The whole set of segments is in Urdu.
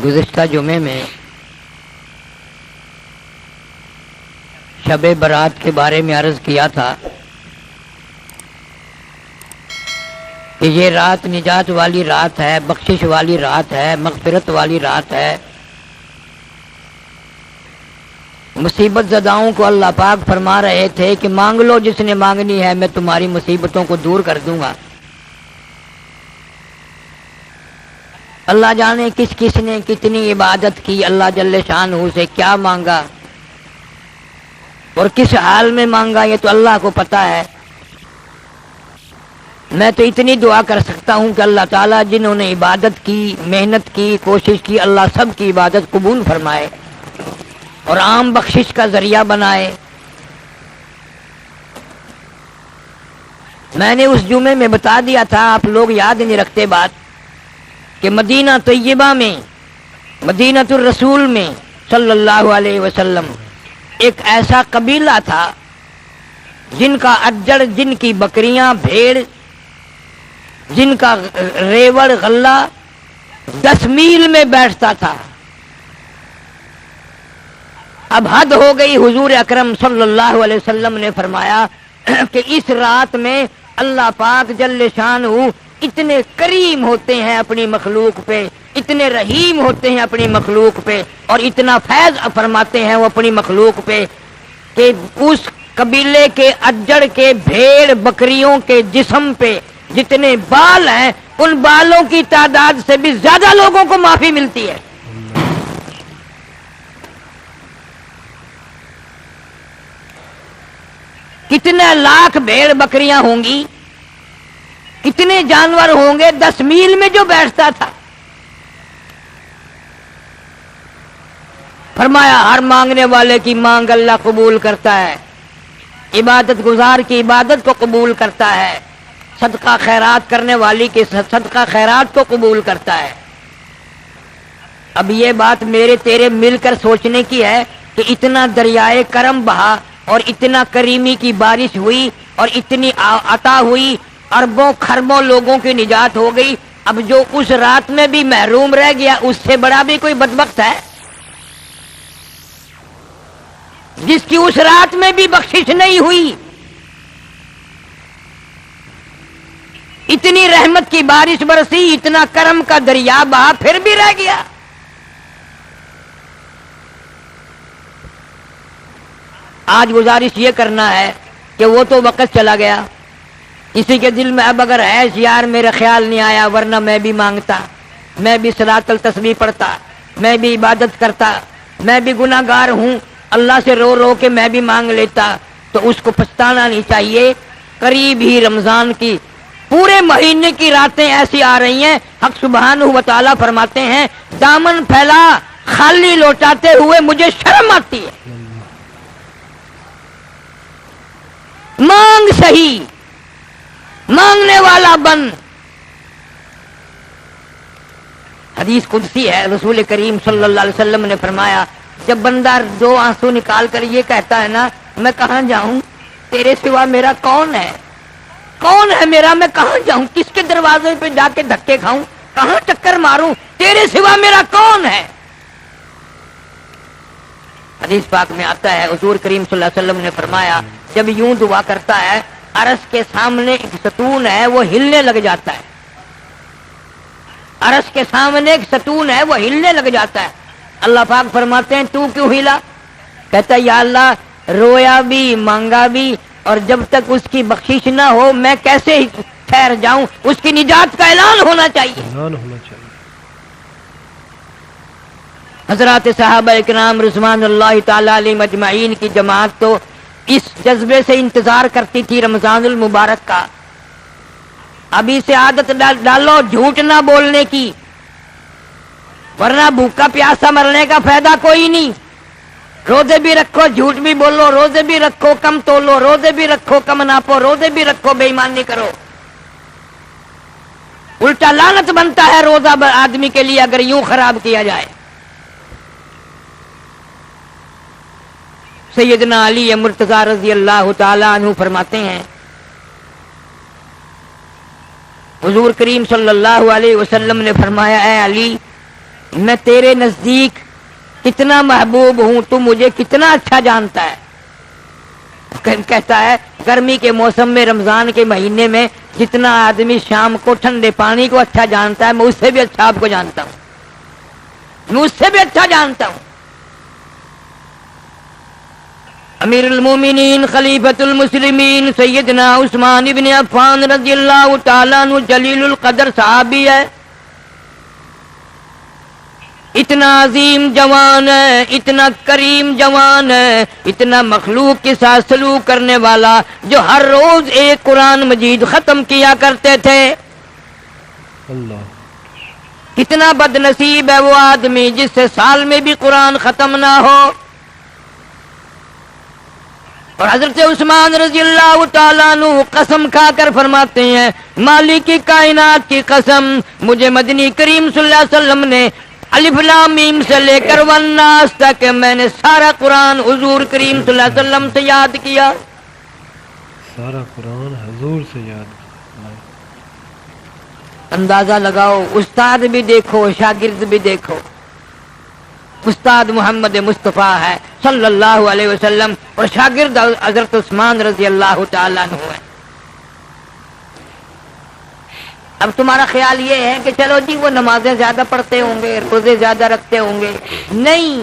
گزشتہ جمعے میں شب برات کے بارے میں عرض کیا تھا کہ یہ رات نجات والی رات ہے، بخشش والی رات ہے، مغفرت والی رات ہے۔ مصیبت زداؤں کو اللہ پاک فرما رہے تھے کہ مانگ لو جس نے مانگنی ہے، میں تمہاری مصیبتوں کو دور کر دوں گا۔ اللہ جانے کس کس نے کتنی عبادت کی، اللہ جل شانہ سے کیا مانگا اور کس حال میں مانگا، یہ تو اللہ کو پتہ ہے۔ میں تو اتنی دعا کر سکتا ہوں کہ اللہ تعالیٰ جنہوں نے عبادت کی، محنت کی، کوشش کی، اللہ سب کی عبادت قبول فرمائے اور عام بخشش کا ذریعہ بنائے۔ میں نے اس جمعے میں بتا دیا تھا، آپ لوگ یاد نہیں رکھتے بات، کہ مدینہ طیبہ میں، مدینہ الرسول میں صلی اللہ علیہ وسلم ایک ایسا قبیلہ تھا جن کا اجڑ، جن کی بکریاں، بھیڑ، جن کا ریوڑ غلہ 10 میل میں بیٹھتا تھا۔ اب حد ہو گئی، حضور اکرم صلی اللہ علیہ وسلم نے فرمایا کہ اس رات میں اللہ پاک جل شانہ اتنے کریم ہوتے ہیں اپنی مخلوق پہ، اتنے رحیم ہوتے ہیں اپنی مخلوق پہ، اور اتنا فیض فرماتے ہیں وہ اپنی مخلوق پہ کہ اس قبیلے کے اجڑ کے بھیڑ بکریوں کے جسم پہ جتنے بال ہیں، ان بالوں کی تعداد سے بھی زیادہ لوگوں کو معافی ملتی ہے۔ کتنے لاکھ بھیڑ بکریاں ہوں گی، کتنے جانور ہوں گے 10 میل میں جو بیٹھتا تھا۔ فرمایا ہر مانگنے والے کی مانگ اللہ قبول کرتا ہے، عبادت گزار کی عبادت کو قبول کرتا ہے، صدقہ خیرات کرنے والی کے صدقہ خیرات کو قبول کرتا ہے۔ اب یہ بات میرے تیرے مل کر سوچنے کی ہے کہ اتنا دریائے کرم بہا اور اتنا کریمی کی بارش ہوئی اور اتنی عطا ہوئی، اربوں خربوں لوگوں کی نجات ہو گئی، اب جو اس رات میں بھی محروم رہ گیا اس سے بڑا بھی کوئی بدبخت ہے؟ جس کی اس رات میں بھی بخشش نہیں ہوئی، اتنی رحمت کی بارش برسی، اتنا کرم کا دریا بہا، پھر بھی رہ گیا۔ آج گزارش یہ کرنا ہے کہ وہ تو وقت چلا گیا، کسی کے دل میں اب اگر ہے یار میرا خیال نہیں آیا، ورنہ میں بھی مانگتا، میں بھی صلاۃ التسبیح پڑھتا، میں بھی عبادت کرتا، میں بھی گناہ گار ہوں، اللہ سے رو رو کے میں بھی مانگ لیتا، تو اس کو پچھتانا نہیں چاہیے۔ قریب ہی رمضان کی پورے مہینے کی راتیں ایسی آ رہی ہیں، حق سبحانہ و تعالیٰ فرماتے ہیں دامن پھیلا خالی لوٹاتے ہوئے مجھے شرم آتی ہے۔ مانگ صحیح، مانگنے والا بن۔ حدیث قدسی ہے، رسول کریم صلی اللہ علیہ وسلم نے فرمایا جب بندہ 2 آنسو نکال کر یہ کہتا ہے نا میں کہاں جاؤں، تیرے سوا میرا کون ہے، کون ہے میرا، میں کہاں جاؤں، کس کے دروازے پہ جا کے دھکے کھاؤں، کہاں چکر ماروں، تیرے سوا میرا کون ہے۔ حدیث پاک میں آتا ہے حضور کریم صلی اللہ علیہ وسلم نے فرمایا جب یوں دعا کرتا ہے عرش کے سامنے ایک ستون ہے وہ ہلنے لگ جاتا ہے، عرش کے سامنے ایک ستون ہے وہ ہلنے لگ جاتا ہے۔ اللہ پاک فرماتے ہیں تو کیوں ہلا؟ کہتا ہے یا اللہ رویا بھی مانگا بھی، اور جب تک اس کی بخشش نہ ہو میں کیسے ٹھہر جاؤں، اس کی نجات کا اعلان ہونا چاہیے۔ حضرات صحابہ اکرام رضوان اللہ تعالی علیہم اجمعین کی جماعت تو اس جذبے سے انتظار کرتی تھی رمضان المبارک کا۔ ابھی سے عادت ڈالو جھوٹ نہ بولنے کی، ورنہ بھوکا پیاسا مرنے کا فائدہ کوئی نہیں۔ روزے بھی رکھو، جھوٹ بھی بولو، روزے بھی رکھو، کم تولو، روزے بھی رکھو، کم ناپو، روزے بھی رکھو، بے ایمانی کرو۔ الٹا لعنت بنتا ہے روزہ آدمی کے لیے اگر یوں خراب کیا جائے۔ سیدنا علی مرتضی رضی اللہ تعالی عنہ فرماتے ہیں حضور کریم صلی اللہ علیہ وسلم نے فرمایا اے علی میں تیرے نزدیک کتنا محبوب ہوں، تو مجھے کتنا اچھا جانتا ہے. کہتا ہے گرمی کے موسم میں، رمضان کے مہینے میں جتنا آدمی شام کو ٹھنڈے پانی کو اچھا جانتا ہے، میں اس سے بھی اچھا آپ کو جانتا ہوں، میں اس سے بھی اچھا جانتا ہوں. امیر المومنین خلیفۃ المسلمین سیدنا عثمان ابن عفان رضی اللہ تعالیٰ عنہ جلیل القدر صحابی ہے. اتنا عظیم جوان ہے، اتنا کریم جوان ہے، اتنا مخلوق کے ساتھ سلوک کرنے والا، جو ہر روز ایک قرآن مجید ختم کیا کرتے تھے. اللہ کتنا بد نصیب ہے وہ آدمی جس سے سال میں بھی قرآن ختم نہ ہو. اور حضرت عثمان رضی اللہ تعالیٰ عنہ قسم کھا کر فرماتے ہیں، مالک کی کائنات کی قسم، مجھے مدنی کریم صلی اللہ علیہ وسلم نے الف لام میم سے لے کر والناس تک میں نے سارا قرآن حضور کریم صلی اللہ علیہ وسلم سے یاد کیا. سارا قرآن حضور سے یاد کیا. اندازہ لگاؤ، استاد بھی دیکھو شاگرد بھی دیکھو. استاد محمد مصطفیٰ ہے صلی اللہ علیہ وسلم، اور شاگرد حضرت عثمان رضی اللہ تعالیٰ عنہ ہے. اب تمہارا خیال یہ ہے کہ چلو جی وہ نمازیں زیادہ پڑھتے ہوں گے، روزے زیادہ رکھتے ہوں گے. نہیں،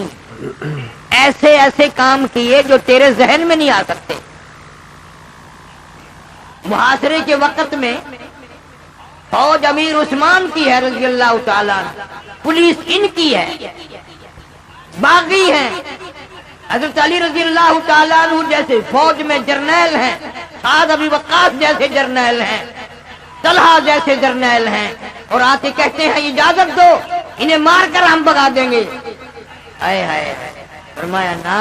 ایسے ایسے کام کیے جو تیرے ذہن میں نہیں آ سکتے. محاصرے کے وقت میں فوج امیر عثمان کی ہے رضی اللہ تعالیٰ عنہ، پولیس ان کی ہے، باغی ہیں. حضرت علی رضی اللہ تعالیٰ عنہ جیسے فوج میں جرنیل ہیں، سعد ابی وقاص جیسے جرنیل ہیں، طلحہ جیسے جرنیل ہیں، اور آتے کہتے ہیں اجازت دو انہیں مار کر ہم بھگا دیں گے. ہائے ہائے، فرمایا نہ،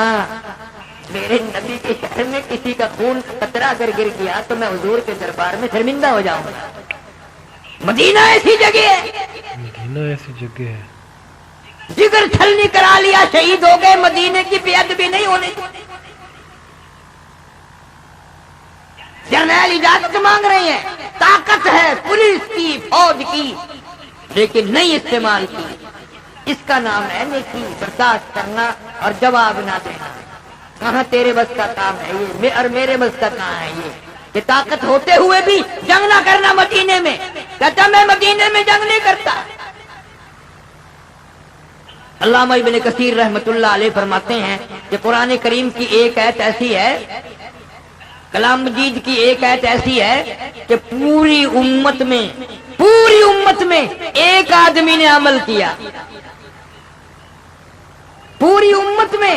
میرے نبی کے شہر میں کسی کا خون کا قطرہ اگر گر گیا تو میں حضور کے دربار میں شرمندہ ہو جاؤں گا. مدینہ ایسی جگہ ہے، مدینہ ایسی جگہ ہے. جگر چھلنی کرا لیا، شہید ہو گئے، مدینے کی بے ادبی نہیں ہونے. جرنیل اجازت مانگ رہے ہیں، طاقت ہے پولیس کی، فوج کی، لیکن نہیں استعمال کی. اس کا نام ہے نیکی، برداشت کرنا اور جواب نہ دینا. کہاں تیرے بس کا کام ہے یہ، اور میرے بس کا کام ہے یہ کہ طاقت ہوتے ہوئے بھی جنگ نہ کرنا. مدینے میں کہتا میں مدینے میں جنگ نہیں کرتا. علامہ ابن کثیر رحمۃ اللہ علیہ فرماتے ہیں کہ قرآن کریم کی ایک آیت ایسی ہے، کلام مجید کی ایک آیت ایسی ہے کہ پوری امت میں ایک آدمی نے عمل کیا. پوری امت میں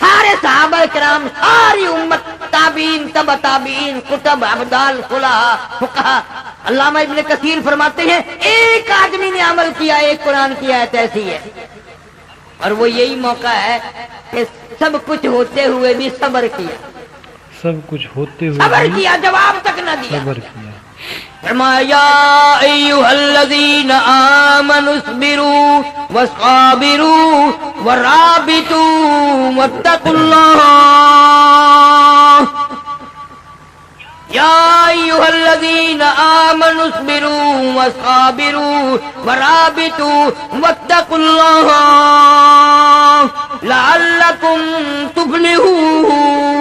سارے صحابہ کرام، ساری امت، تابعین، تبع تابعین، کتب، ابدال، فقہا، فقہا. علامہ ابن کثیر فرماتے ہیں ایک آدمی نے عمل کیا، ایک قرآن کی آیت ایسی ہے، اور وہ یہی موقع ہے کہ سب کچھ ہوتے ہوئے بھی صبر کیا. سب کچھ ہوتے ہوئے صبر کیا، جواب تک نہ دیا. صبر کیا. فرمایا ایھا الذین آمنوا اصبروا وصابروا ورابطوا واتقوا اللہ. یا ایھا الذین آمنوا اصبروا وصابروا ورابطوا واتقوا اللہ لعلکم تفلحون.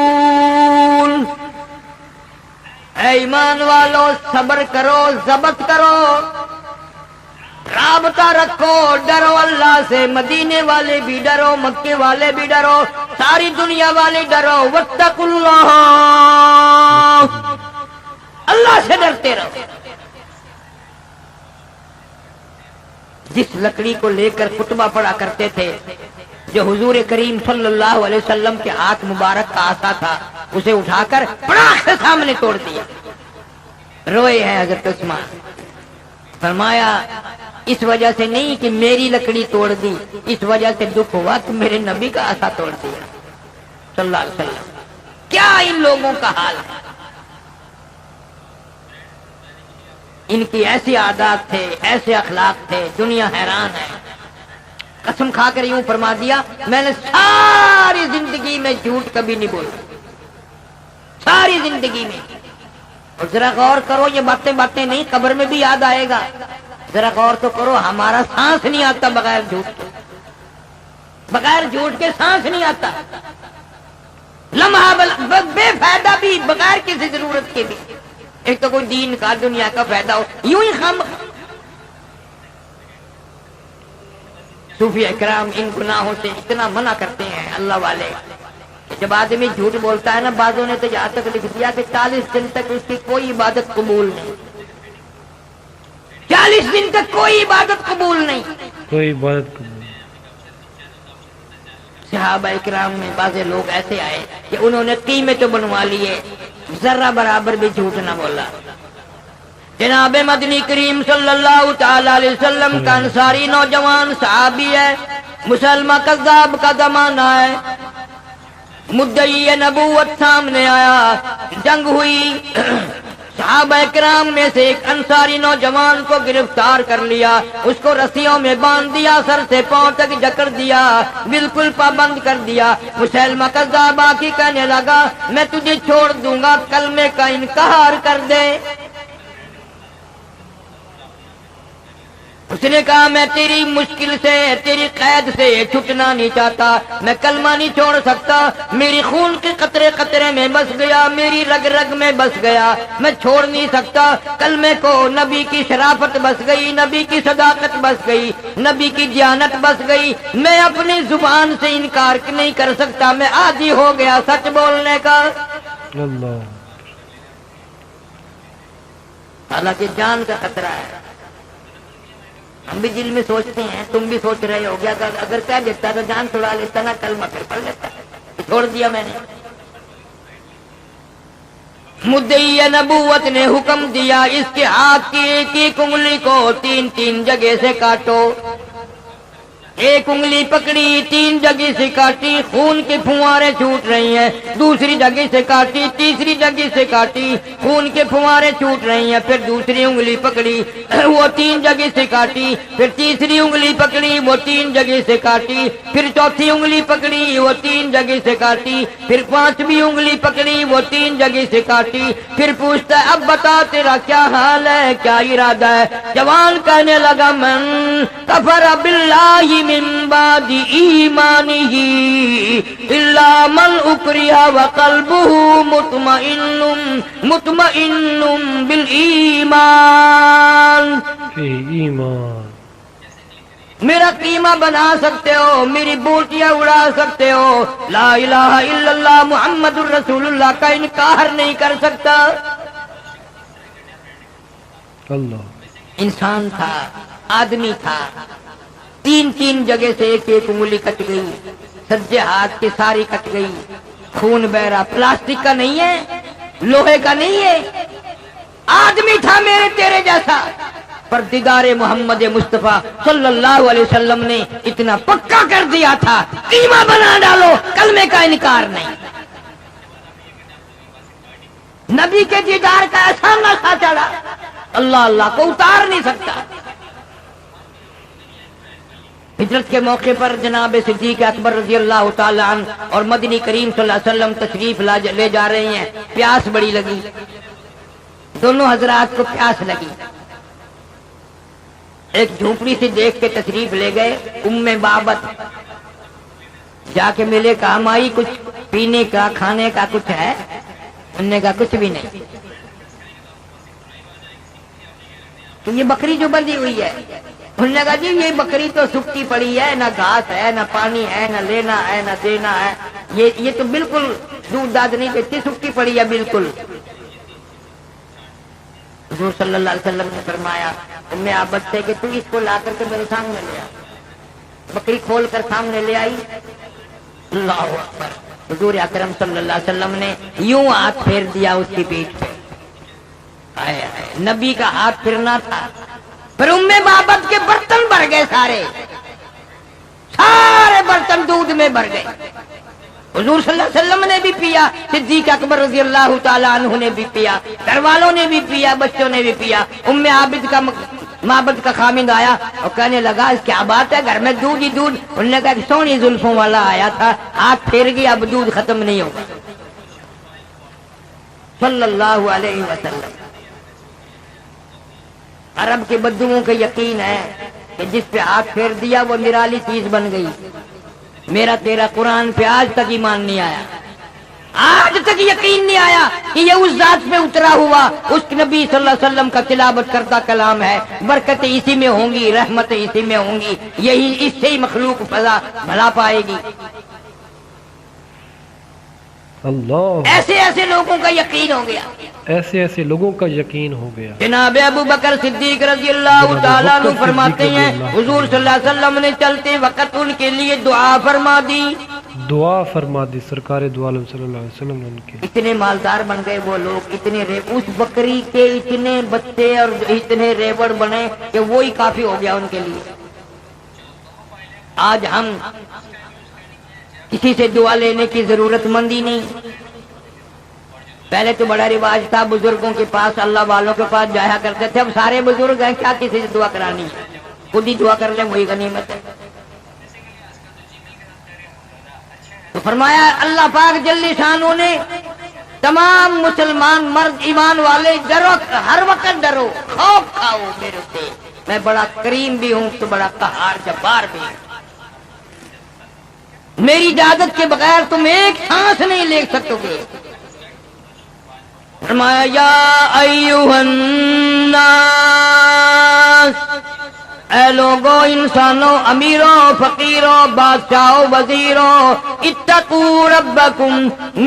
اے ایمان والو، صبر کرو، ضبط کرو، رابطہ رکھو، ڈرو اللہ سے. مدینے والے بھی ڈرو، مکے والے بھی ڈرو، ساری دنیا والے ڈرو. واتقوا اللہ، اللہ سے ڈرتے رہو. جس لکڑی کو لے کر خطبہ پڑھا کرتے تھے، جو حضور کریم صلی اللہ علیہ وسلم کے ہاتھ مبارک کا آسا تھا، اسے اٹھا کر پڑاخ سے سامنے توڑ دیا. روئے ہیں حضرت عثمان. فرمایا اس وجہ سے نہیں کہ میری لکڑی توڑ دی، اس وجہ سے دکھ ہوا کہ میرے نبی کا آسا توڑ دیا صلی اللہ علیہ وسلم. کیا ان لوگوں کا حال ہے؟ ان کی ایسی عادات تھے، ایسے اخلاق تھے، دنیا حیران ہے. قسم کھا کر یوں فرما دیا، میں نے ساری زندگی میں جھوٹ کبھی نہیں بولا، ساری زندگی میں. اور ذرا غور کرو، یہ باتیں نہیں، قبر میں بھی یاد آئے گا. ذرا غور تو کرو، ہمارا سانس نہیں آتا بغیر جھوٹ کے، بغیر جھوٹ کے سانس نہیں آتا، لمحہ بے فائدہ بھی بغیر کسی ضرورت کے بھی، ایک تو کوئی دین کا دنیا کا فائدہ ہو، یوں ہی خام صوفی اکرام ان گناہوں سے اتنا منع کرتے ہیں اللہ والے. جب آدمی جھوٹ بولتا ہے نا، بعضوں نے تو یہاں تک لکھ دیا کہ 40 دن تک اس کی کوئی عبادت قبول نہیں، 40 دن تک کوئی عبادت قبول نہیں. کوئی عبادت قبول. صحابہ اکرام میں بعض لوگ ایسے آئے کہ انہوں نے قیمے تو بنوا لیے، ذرہ برابر بھی جھوٹ نہ بولا. جناب مدنی کریم صلی اللہ تعالی علیہ وسلم کا انصاری نوجوان صحابی ہے، مسلمہ کذاب کا زمانہ ہے، مدعی نبوت سامنے آیا، جنگ ہوئی، صحابہ کرام میں سے ایک انصاری نوجوان کو گرفتار کر لیا، اس کو رسیوں میں باندھ دیا، سر سے پاؤں تک جکڑ دیا، بالکل پابند کر دیا. مسلمہ کذاب آ کے کہنے لگا میں تجھے چھوڑ دوں گا، کلمے کا انکار کر دے. اس نے کہا میں تیری مشکل سے، تیری قید سے چھٹنا نہیں چاہتا، میں کلمہ نہیں چھوڑ سکتا، میری خون کے قطرے قطرے میں بس گیا، میری رگ رگ میں بس گیا، میں چھوڑ نہیں سکتا کلمے کو. نبی کی شرافت بس گئی، نبی کی صداقت بس گئی، نبی کی دیانت بس گئی، میں اپنی زبان سے انکار نہیں کر سکتا، میں عادی ہو گیا سچ بولنے کا. اللہ. حالانکہ جان کا خطرہ ہے. ہم بھی دل میں سوچتے ہیں، تم بھی سوچ رہے ہو گیا اگر کہہ دیتا تو جان چھڑا لیتا نا، کلمہ پھر پڑھ لیتا، چھوڑ دیا میں نے. مدعی نبوت نے حکم دیا اس کے ہاتھ کی ایک ایک انگلی کو 3 جگہ سے کاٹو. ایک انگلی پکڑی، 3 جگہ سے کاٹی، خون کے پھوارے چھوٹ رہی ہیں، دوسری جگہ سے کاٹی، تیسری جگہ سے کاٹی، خون کے پھوارے چھوٹ رہی ہیں. پھر دوسری انگلی پکڑی، وہ 3 جگہ سے کاٹی، پھر تیسری انگلی پکڑی، وہ 3 جگہ سے کاٹی، پھر چوتھی انگلی پکڑی، وہ 3 جگہ سے کاٹی، پھر 5ویں انگلی پکڑی، وہ 3 جگہ سے کاٹی. پھر پوچھتا ہے اب بتا تیرا کیا حال ہے، کیا ارادہ ہے؟ جوان کہنے لگا من کفر باللہ من بعد ایمانہ الا من اکرہ وقلبہ مطمئن بالایمان. ایمان. میرا قیمہ بنا سکتے ہو، میری بوٹیاں اڑا سکتے ہو، لا الہ الا اللہ محمد الرسول اللہ کا انکار نہیں کر سکتا. اللہ. انسان تھا، آدمی تھا، 3 جگہ سے ایک ایک انگلی کٹ گئی، سجے ہاتھ کی ساری کٹ گئی، خون بہ رہا. پلاسٹک کا نہیں ہے، لوہے کا نہیں ہے، آدمی تھا میرے تیرے جیسا. پر دیدار محمد مصطفیٰ صلی اللہ علیہ وسلم نے اتنا پکا کر دیا تھا، قیمہ بنا ڈالو، کلمے کا انکار نہیں. نبی کے دیدار کا ایسا نشہ چڑھا اللہ اللہ کو اتار نہیں سکتا. ہجرت کے موقع پر جناب صدیق اکبر رضی اللہ تعالی عنہ اور مدنی کریم صلی اللہ علیہ وسلم تشریف لے جا رہے ہیں. پیاس بڑی لگی، دونوں حضرات کو پیاس لگی. ایک جھونپڑی سے دیکھ کے تشریف لے گئے. ام بابت جا کے ملے، کہا مائی کچھ پینے کا کھانے کا کچھ ہے؟ انہوں نے کہا کچھ بھی نہیں. تو یہ بکری جو بندھی ہوئی ہے، انہوں نے کہا جی یہ بکری تو سکتی پڑی ہے، نہ گھاس ہے، نہ پانی ہے، نہ لینا ہے، نہ دینا ہے، یہ تو بالکل دودھ داد نہیں دیتی، سکتی پڑی ہے بالکل. حضور صلی اللہ علیہ وسلم نے فرمایا تم عابد سے کہ تو اس کو لا کر کے میرے سامنے لے آ. بکری کھول کر سامنے لے آئی. اللہ اکبر. حضور اکرم صلی اللہ علیہ وسلم نے یوں ہاتھ پھیر دیا اس کی پیٹھ پہ. نبی کا ہاتھ پھرنا تھا. پھر ام بابت کے برتن بھر گئے، سارے برتن دودھ میں بھر گئے. حضور صلی اللہ علیہ وسلم نے بھی پیا، صدیق اکبر رضی اللہ تعالی عنہ نے بھی پیا، گھر والوں نے بھی پیا، بچوں نے بھی پیا. ام معبد کا خامند آیا اور کہنے لگا اس کیا بات ہے، گھر میں دودھ ہی دودھ. انہوں نے کہا کہ سونی زلفوں والا آیا تھا، ہاتھ پھیر گیا، اب دودھ ختم نہیں ہوگا. صلی اللہ علیہ وسلم. عرب کے بدوؤں کا یقین ہے کہ جس پہ ہاتھ پھیر دیا وہ نرالی چیز بن گئی. میرا تیرا قرآن پہ آج تک ایمان نہیں آیا, آج تک یقین نہیں آیا کہ یہ اس ذات پہ اترا ہوا اس نبی صلی اللہ علیہ وسلم کا تلاوت کردہ کلام ہے. برکتیں اسی میں ہوں گی, رحمتیں اسی میں ہوں گی, یہی اس سے ہی مخلوق فضا بھلا پائے گی. اللہ, ایسے ایسے لوگوں کا یقین ہو گیا. ایسے ایسے لوگوں کا یقین ہو گیا. جناب ابو بکر صدیق رضی اللہ تعالیٰ عنہ فرماتے ہیں حضور صلی اللہ علیہ وسلم نے چلتے وقت ان کے لیے دعا فرما دی. دعا فرما دی سرکار دو عالم صلی اللہ علیہ وسلم نے ان کے. اتنے مالدار بن گئے وہ لوگ, اتنے اس بکری کے اتنے بچے اور اتنے ریوڑ بنے کہ وہی کافی ہو گیا ان کے لیے. آج ہم کسی سے دعا لینے کی ضرورت مند ہی نہیں. پہلے تو بڑا رواج تھا بزرگوں کے پاس, اللہ والوں کے پاس جایا کرتے تھے. اب سارے بزرگ ہیں, کیا کسی سے دعا کرانی, خود ہی دعا کر لیں وہی غنیمت ہے. تو فرمایا اللہ پاک جل شانہ نے تمام مسلمان مرد ایمان والے ڈرو, ہر وقت ڈرو, خوف کھاؤ میرے سے, میں بڑا کریم بھی ہوں تو بڑا قہار جبار بھی ہوں. میری اجازت کے بغیر تم ایک سانس نہیں لے سکو گے. فرمایا یا ایھا الناس, اے لوگو, انسانوں, امیروں, فقیروں, بادشاہوں, وزیروں, اتقوا ربکم,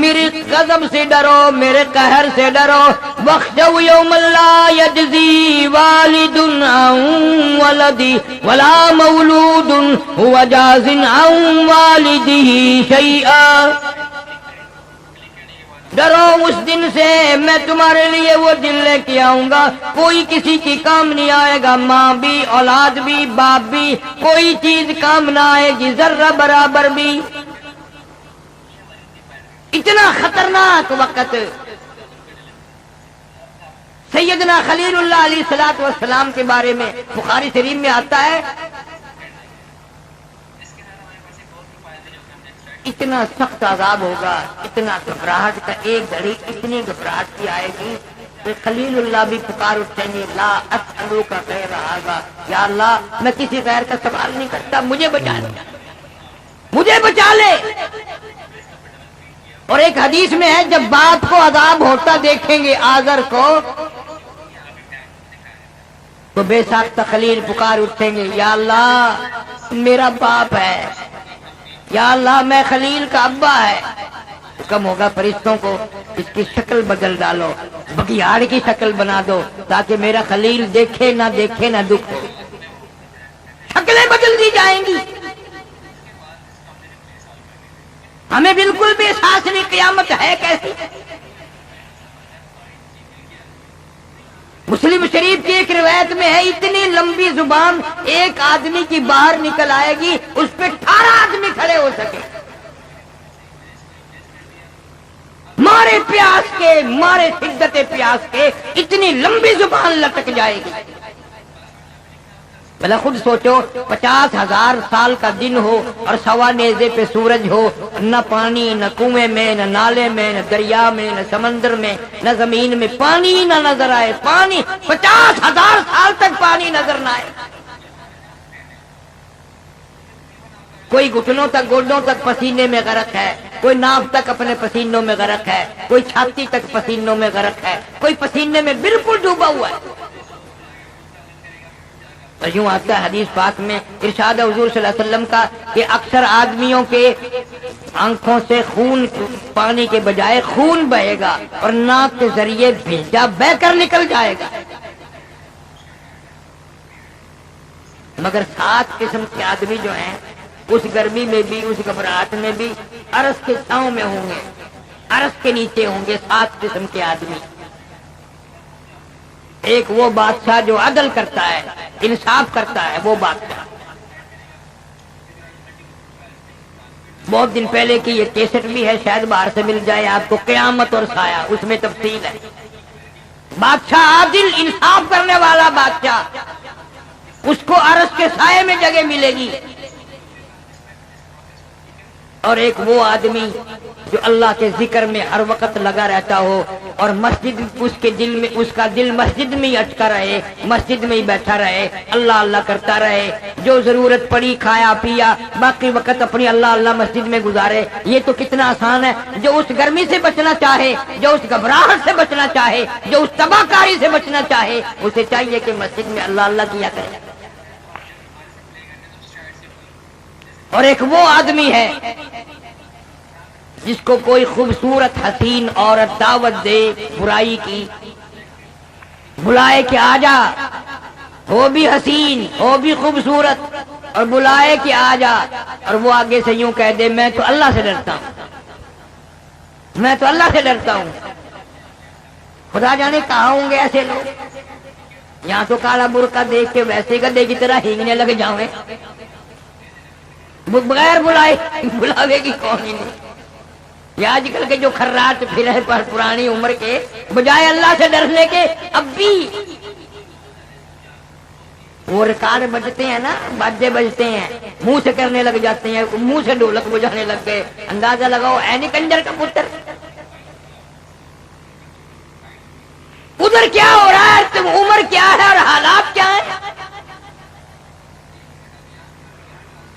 میرے غضب سے ڈرو, میرے قہر سے ڈرو. واخشوا یوما لا یجزی والد عن ولدہ ولا مولود هو جاز عن والدہ شیئا. ڈرو اس دن سے, میں تمہارے لیے وہ دن لے کے آؤں گا, کوئی کسی کی کام نہیں آئے گا, ماں بھی, اولاد بھی, باپ بھی, کوئی چیز کام نہ آئے گی, ذرہ برابر بھی. اتنا خطرناک وقت. سیدنا خلیل اللہ علیہ الصلوۃ والسلام کے بارے میں بخاری شریف میں آتا ہے اتنا سخت عذاب ہوگا, اتنا گھبراہٹ کا, ایک گھڑی اتنی گھبراہٹ کی آئے گی کہ خلیل اللہ بھی پکار اٹھیں گے, لا اسألوک غیر ھذا, یا اللہ میں کسی غیر کا سوال نہیں کرتا, مجھے بچا لے, مجھے بچا لے. اور ایک حدیث میں ہے جب باپ کو عذاب ہوتا دیکھیں گے آزر کو تو بے ساختہ خلیل پکار اٹھیں گے, یا اللہ میرا باپ ہے, یا اللہ میں خلیل کا ابا ہے. حکم ہوگا فرشتوں کو اس کی شکل بدل ڈالو, بگیاڑ کی شکل بنا دو تاکہ میرا خلیل دیکھے نہ دیکھے نہ دکھ ہو. شکلیں بدل دی جائیں گی. ہمیں بالکل بھی احساس نہیں قیامت ہے کیسی. مسلم شریف کی ایک روایت میں ہے اتنی لمبی زبان ایک آدمی کی باہر نکل آئے گی, اس پہ 18 آدمی کھڑے ہو سکے. مارے پیاس کے, مارے شدت پیاس کے, اتنی لمبی زبان لٹک جائے گی. بھلا خود سوچو 50,000 سال کا دن ہو اور سوا نیزے پہ سورج ہو, نہ پانی, نہ کنویں میں, نہ نالے میں, نہ دریا میں, نہ سمندر میں, نہ زمین میں پانی نہ نظر آئے. پانی 50,000 سال تک پانی نظر نہ آئے. کوئی گھٹنوں تک, گوڈوں تک پسینے میں غرق ہے, کوئی ناف تک اپنے پسینوں میں غرق ہے, کوئی چھاتی تک پسینوں میں غرق ہے, کوئی پسینے میں بالکل ڈوبا ہوا ہے. تو یوں آتا ہے حدیث پاک میں, ارشاد حضور صلی اللہ علیہ وسلم کا کہ اکثر آدمیوں کے آنکھوں سے خون, پانی کے بجائے خون بہے گا اور ناک کے ذریعے بھیجا بہ کر نکل جائے گا. مگر 7 قسم کے آدمی جو ہیں اس گرمی میں بھی, اس گھبراہٹ میں بھی عرش کے چھاؤں میں ہوں گے, عرش کے نیچے ہوں گے 7 قسم کے آدمی. ایک وہ بادشاہ جو عدل کرتا ہے, انصاف کرتا ہے, وہ بادشاہ. بہت دن پہلے کی یہ کیسٹ بھی ہے, شاید باہر سے مل جائے آپ کو, قیامت اور سایہ, اس میں تفصیل ہے. بادشاہ عادل, انصاف کرنے والا بادشاہ, اس کو عرش کے سائے میں جگہ ملے گی. اور ایک وہ آدمی جو اللہ کے ذکر میں ہر وقت لگا رہتا ہو اور مسجد اس کے دل میں، اس کا دل مسجد میں ہی اٹکا رہے، مسجد میں ہی بیٹھا رہے، اللہ اللہ کرتا رہے، جو ضرورت پڑی کھایا پیا، باقی وقت اپنی اللہ اللہ مسجد میں گزارے۔ یہ تو کتنا آسان ہے۔ جو اس گرمی سے بچنا چاہے، جو اس گھبراہٹ سے بچنا چاہے، جو اس تباہ کاری سے بچنا چاہے، اسے چاہیے کہ مسجد میں اللہ اللہ کیا کرے۔ اور ایک وہ آدمی ہے جس کو کوئی خوبصورت حسین عورت دعوت دے برائی کی، بلائے کہ آ جا، ہو بھی حسین ہو بھی خوبصورت، اور بلائے کہ آ جا، اور وہ آگے سے یوں کہہ دے میں تو اللہ سے ڈرتا ہوں، میں تو اللہ سے ڈرتا ہوں۔ خدا جانے کہاں ہوں گے ایسے لوگ۔ یہاں تو کالا برقع دیکھ کے ویسے گدے کی طرح ہینگنے لگ جاؤں، بغیر بلائے بلاوے کی کون ہی نہیں۔ یہ آج کل کے جو کھرات پھر ہے پر پرانی عمر کے، بجائے اللہ سے ڈرنے کے اب بھی وہ ریکارڈ بجتے ہیں نا، باجے بجتے ہیں، منہ سے کرنے لگ جاتے ہیں، منہ سے ڈھولک بجانے لگ گئے۔ اندازہ لگاؤ اے نہیں کنجر کا پتر، ادھر کیا ہو رہا ہے، تم عمر کیا ہے اور حالات کیا ہیں۔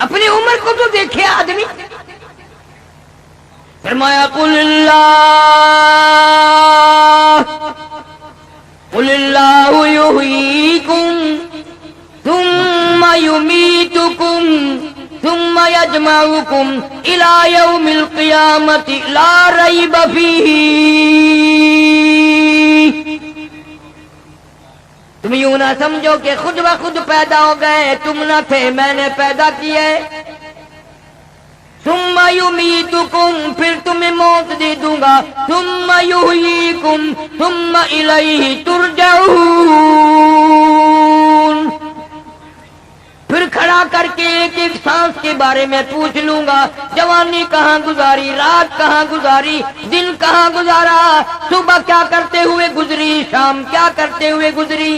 اپنی عمر کو تو دیکھے آدمی۔ فرمایا قل اللہ یحییکم ثم یمیتکم ثم یجمعکم الی یوم القیامۃ لا ریب فیہ۔ تم یوں نہ سمجھو کہ خود بخود پیدا ہو گئے، تم نہ تھے، میں نے پیدا کیے۔ ثم یمیتکم، پھر تمہیں موت دے دوں گا، ثم یحییکم، ثم الیہ ترجعون، پھر کھڑا کر کے ایک ایک سانس کے بارے میں پوچھ لوں گا، جوانی کہاں گزاری، رات کہاں گزاری، دن کہاں گزارا، صبح کیا کرتے ہوئے گزری، شام کیا کرتے ہوئے گزری۔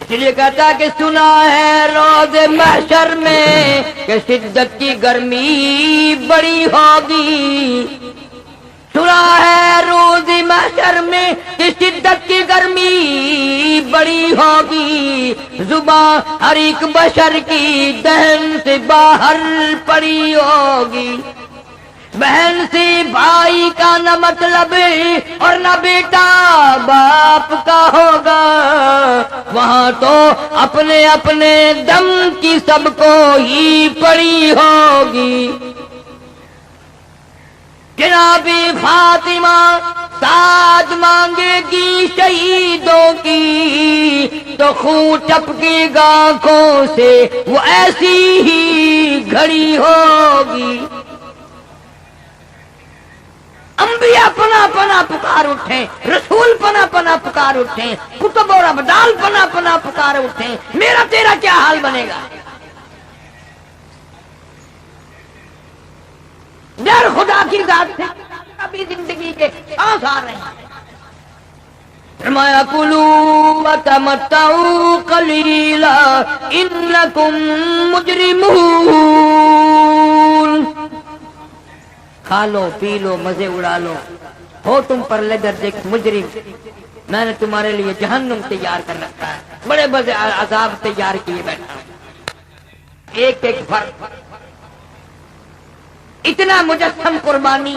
اس لیے کہتا کہ سنا ہے روز محشر میں کہ شدت کی گرمی بڑی ہوگی، سنا ہے روز محشر میں کہ شدت کی گرمی بڑی ہوگی، زبان ہر ایک بشر کی دہن سے باہر پڑی ہوگی، بہن سے بھائی کا نہ مطلب اور نہ بیٹا باپ کا ہوگا، وہاں تو اپنے اپنے دم کی سب کو ہی پڑی ہوگی۔ جناب فاطمہ ساتھ مانگے گی شہیدوں کی، تو خون ٹپکے گا آنکھوں سے، وہ ایسی ہی گھڑی ہوگی۔ انبیاء پنا پنا پکار اٹھیں، رسول پنا پنا پکار اٹھیں، کتب اور ابدال پنا پنا پکار اٹھیں، میرا تیرا کیا حال بنے گا؟ ڈر خدا کی ذات سے ابھی زندگی کے سانس آ رہے ہیں۔ فرمایا کلوا وتمتعوا قلیلا انکم مجرمون، کھا لو پی لو مزے اڑا لو، ہو تم پرلے درجے کے مجرم، میں نے تمہارے لیے جہنم تیار کر رکھا ہے، بڑے بڑے عذاب تیار کیے بیٹھا ہوں۔ ایک ایک فرق، اتنا مجسم قربانی،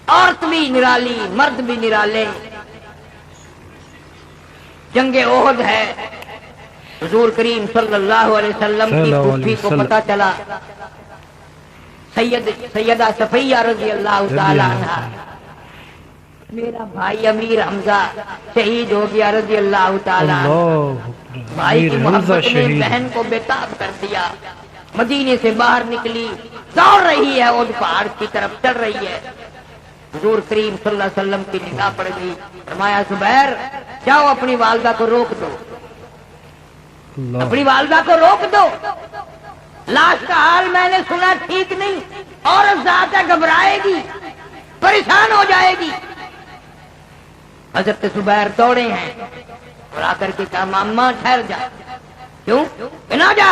عورت بھی نرالی مرد بھی نرالے۔ جنگ احد ہے، حضور کریم صلی اللہ علیہ وسلم کی پھوپھی کو پتہ چلا، سیدہ صفیہ رضی اللہ تعالی عنہا، میرا بھائی امیر حمزہ شہید ہو گیا رضی اللہ تعالی عنہ، بھائی کی محبت نے بہن کو بےتاب کر دیا، مدینے سے باہر نکلی، دوڑ رہی ہے، احد پہاڑ کی طرف چڑھ رہی ہے، حضور کریم صلی اللہ علیہ وسلم کی نگاہ پڑ گئی، فرمایا زبیر جاؤ اپنی والدہ کو روک دو، اپنی والدہ کو روک دو، لاش کا حال میں نے سنا ٹھیک نہیں، عورت ذات ہے گھبرائے گی، پریشان ہو جائے گی۔ حضرت زبیر دوڑے ہیں اور آ کر کے کہا ماما ٹھہر جا، کیوں نہ جا،